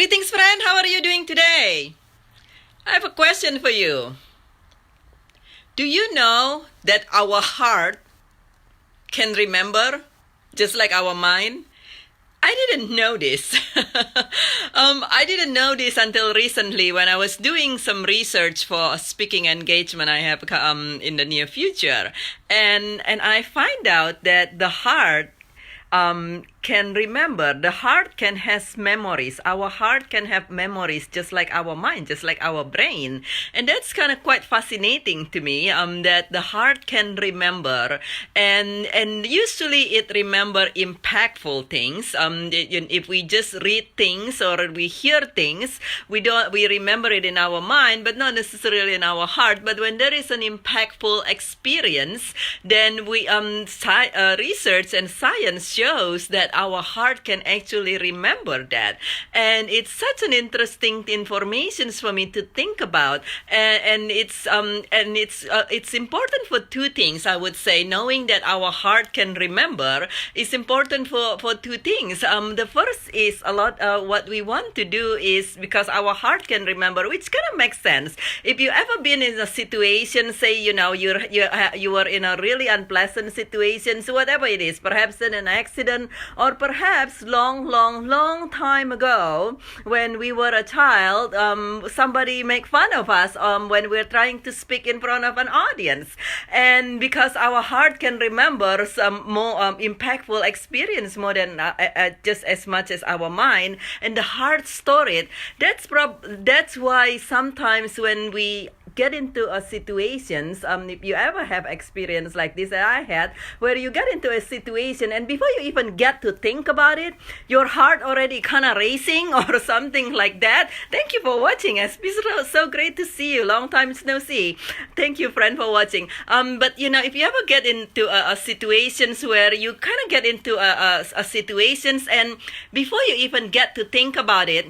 Greetings, friend. How are you doing today? I have a question for you. Do you know that our heart can remember just like our mind? I didn't know this. I didn't know this until recently when I was doing some research for a speaking engagement I have in the near future. And I find out that the heart can remember. The heart can has memories. Our heart can have memories just like our mind, just like our brain. And that's kind of quite fascinating to me, that the heart can remember. And usually it remember impactful things. If we just read things or we hear things, we remember it in our mind, but not necessarily in our heart. But when there is an impactful experience, then we research and science shows that our heart can actually remember that. And it's such an interesting information for me to think about. And it's important for two things, I would say. Knowing that our heart can remember is important for two things. The first is a lot what we want to do is because our heart can remember, which kind of makes sense. If you ever been in a situation, say you were in a really unpleasant situation, so whatever it is, perhaps in an accident, or perhaps long time ago when we were a child, somebody make fun of us when we're trying to speak in front of an audience. And because our heart can remember some more impactful experience more than just as much as our mind, and the heart store it, that's why sometimes when we get into a situations, if you ever have experience like this that I had, where you get into a situation and before you even get to think about it, your heart already kind of racing or something like that. Thank you for watching. It's so great to see you. Long time no see. Thank you, friend, for watching. But if you ever get into a situations where you kind of get into a situations and before you even get to think about it,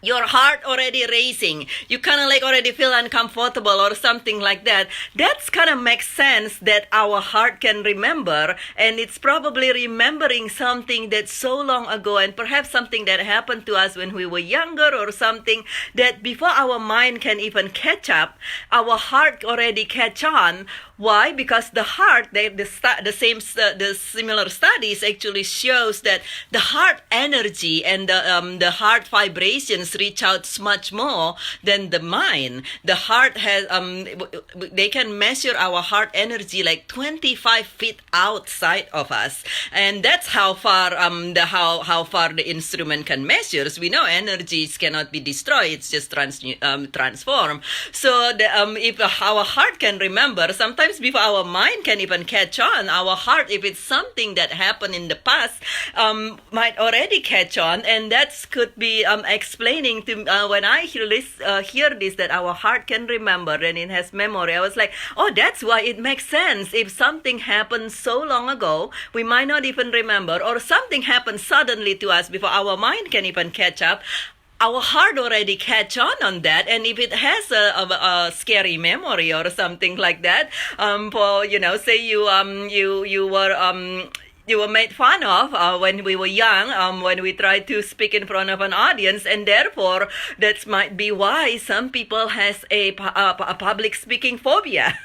your heart already racing. You kind of like already feel uncomfortable or something like that. That's kind of makes sense that our heart can remember, and it's probably remembering something that's so long ago and perhaps something that happened to us when we were younger or something that before our mind can even catch up, our heart already catch on. Why? Because the heart, the similar studies actually shows that the heart energy and the heart vibrations reach out much more than the mind. The heart has they can measure our heart energy like 25 feet outside of us, and that's how far how far the instrument can measure. So we know energies cannot be destroyed; it's just transform. So if our heart can remember, sometimes before our mind can even catch on, our heart, if it's something that happened in the past, might already catch on, and that could be explaining to when I hear this that our heart can remember and it has memory. I was like, oh, that's why it makes sense. If something happened so long ago, we might not even remember, or something happened suddenly to us before our mind can even catch up. Our heart already catch on that, and if it has a scary memory or something like that, for say you were made fun of when we were young, when we tried to speak in front of an audience, and therefore that might be why some people has a public speaking phobia,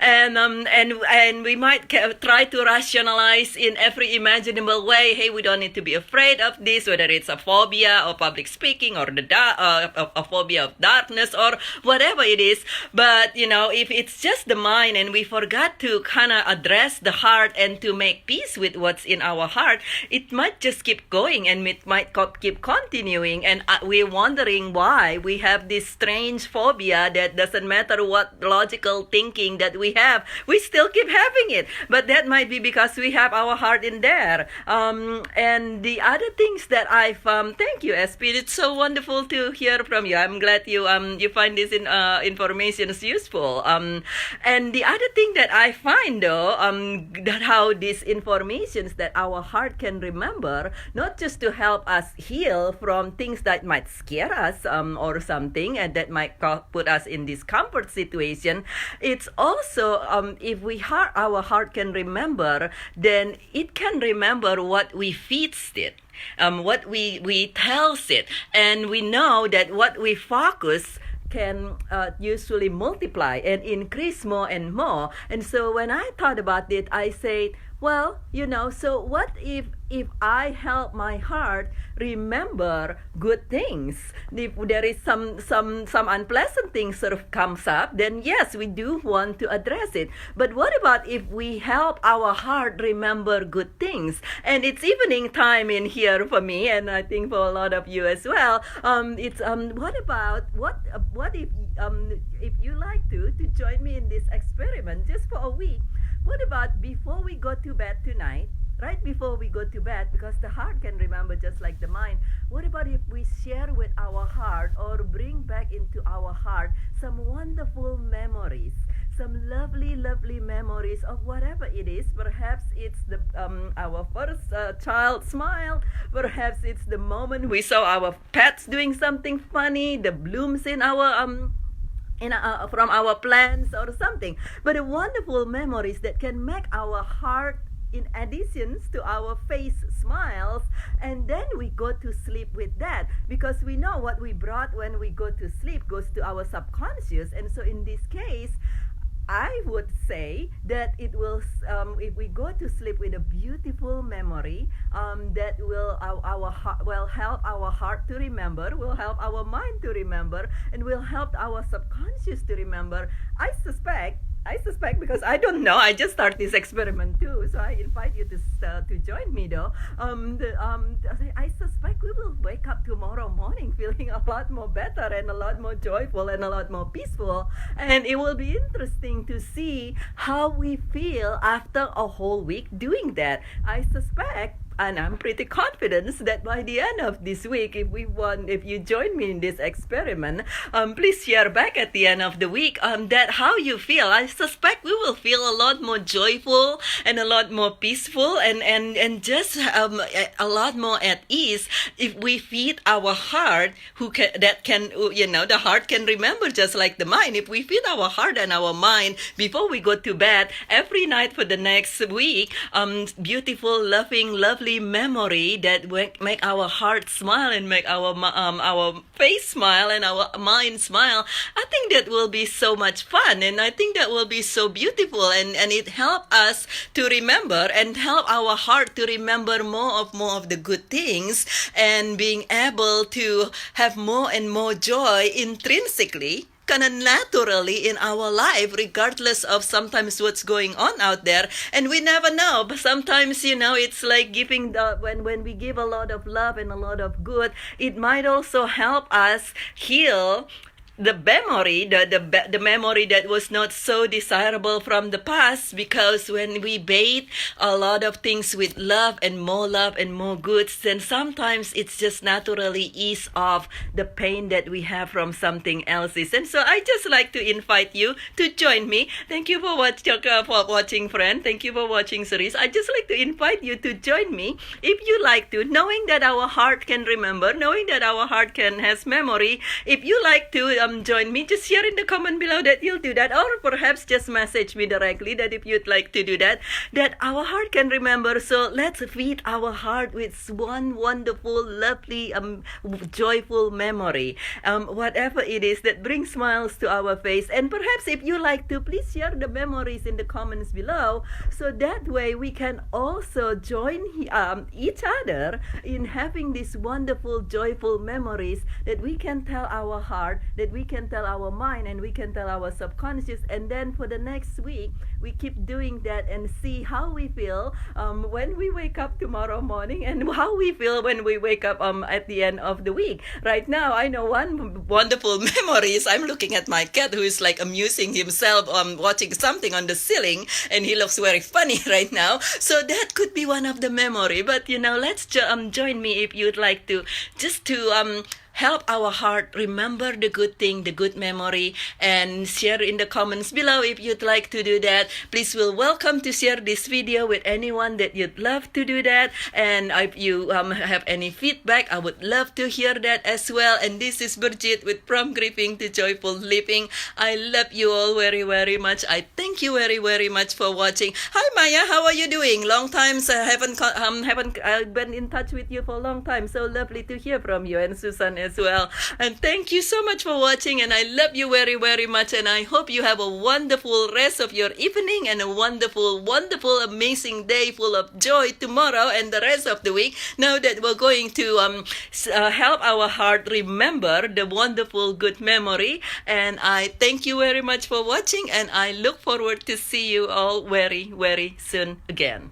and we might try to rationalize in every imaginable way. Hey, we don't need to be afraid of this, whether it's a phobia or public speaking or a phobia of darkness or whatever it is. But if it's just the mind and we forgot to kind of address the heart and to make peace with what's in our heart, it might just keep going and it might keep continuing, and we're wondering why we have this strange phobia that doesn't matter what logical thinking that we have, we still keep having it. But that might be because we have our heart in there. And the other things that I've thank you, SP, it's so wonderful to hear from you. I'm glad you find this information is useful. And the other thing that I find though, that how this informations that our heart can remember, not just to help us heal from things that might scare us or something, and that might put us in discomfort situation. It's also, if our heart can remember, then it can remember what we feeds it. What we tells it, and we know that what we focus can usually multiply and increase more and more. And so when I thought about it, I said, well, so what if I help my heart remember good things? If there is some unpleasant things sort of comes up, then yes, we do want to address it. But what about if we help our heart remember good things? And it's evening time in here for me, and I think for a lot of you as well. It's what if you like to join me in this experiment just for a week? What about before we go to bed tonight, right before we go to bed, because the heart can remember just like the mind, what about if we share with our heart or bring back into our heart some wonderful memories, some lovely memories of whatever it is? Perhaps it's our first child smile, perhaps it's the moment we saw our pets doing something funny, the blooms in our from our plants or something, but the wonderful memories that can make our heart, in addition to our face, smiles, and then we go to sleep with that, because we know what we brought when we go to sleep goes to our subconscious. And so in this case, I would say that it will, if we go to sleep with a beautiful memory, that will will help our heart to remember, will help our mind to remember, and will help our subconscious to remember. I suspect, because I don't know, I just started this experiment too, so I invite you to join me though. I suspect we will wake up tomorrow morning feeling a lot more better and a lot more joyful and a lot more peaceful, and it will be interesting to see how we feel after a whole week doing that. I suspect, and I'm pretty confident that by the end of this week, if you join me in this experiment, please share back at the end of the week that how you feel. I suspect we will feel a lot more joyful and a lot more peaceful and just a lot more at ease if we feed our heart, the heart can remember just like the mind. If we feed our heart and our mind before we go to bed every night for the next week, beautiful, lovely memory that make our heart smile and make our face smile and our mind smile, I think that will be so much fun, and I think that will be so beautiful, and it help us to remember and help our heart to remember more of the good things, and being able to have more and more joy intrinsically, kind of naturally in our life, regardless of sometimes what's going on out there. And we never know, but sometimes it's like giving when we give a lot of love and a lot of good, it might also help us heal the memory, the memory that was not so desirable from the past, because when we bathe a lot of things with love and more goods, then sometimes it's just naturally ease off the pain that we have from something else. And so I just like to invite you to join me. Thank you for watching, friend. Thank you for watching series. I just like to invite you to join me if you like to, knowing that our heart can remember, knowing that our heart has memory. If you like to join me, just share in the comment below that you'll do that, or perhaps just message me directly that if you'd like to do that our heart can remember. So let's feed our heart with one wonderful, lovely, joyful memory, whatever it is that brings smiles to our face. And perhaps if you like to, please share the memories in the comments below, so that way we can also join each other in having these wonderful, joyful memories that we can tell our heart, that we can tell our mind, and we can tell our subconscious. And then for the next week, we keep doing that and see how we feel when we wake up tomorrow morning, and how we feel when we wake up at the end of the week. Right now, I know one wonderful memory is I'm looking at my cat, who is like amusing himself watching something on the ceiling, and he looks very funny right now. So that could be one of the memory. But let's join me if you'd like to, just to help our heart remember the good thing, the good memory, and share in the comments below if you'd like to do that. Please feel welcome to share this video with anyone that you'd love to do that. And if you have any feedback, I would love to hear that as well. And this is Birgit with From Grieving to Joyful Living. I love you all very, very much. I thank you very, very much for watching. Hi Maya, how are you doing? Long time, haven't been in touch with you for a long time. So lovely to hear from you, and Susan as well. And thank you so much for watching, and I love you very, very much. And I hope you have a wonderful rest of your evening and a wonderful, wonderful, amazing day full of joy tomorrow and the rest of the week. Now that we're going to help our heart remember the wonderful good memory. And I thank you very much for watching, and I look forward to see you all very, very soon again.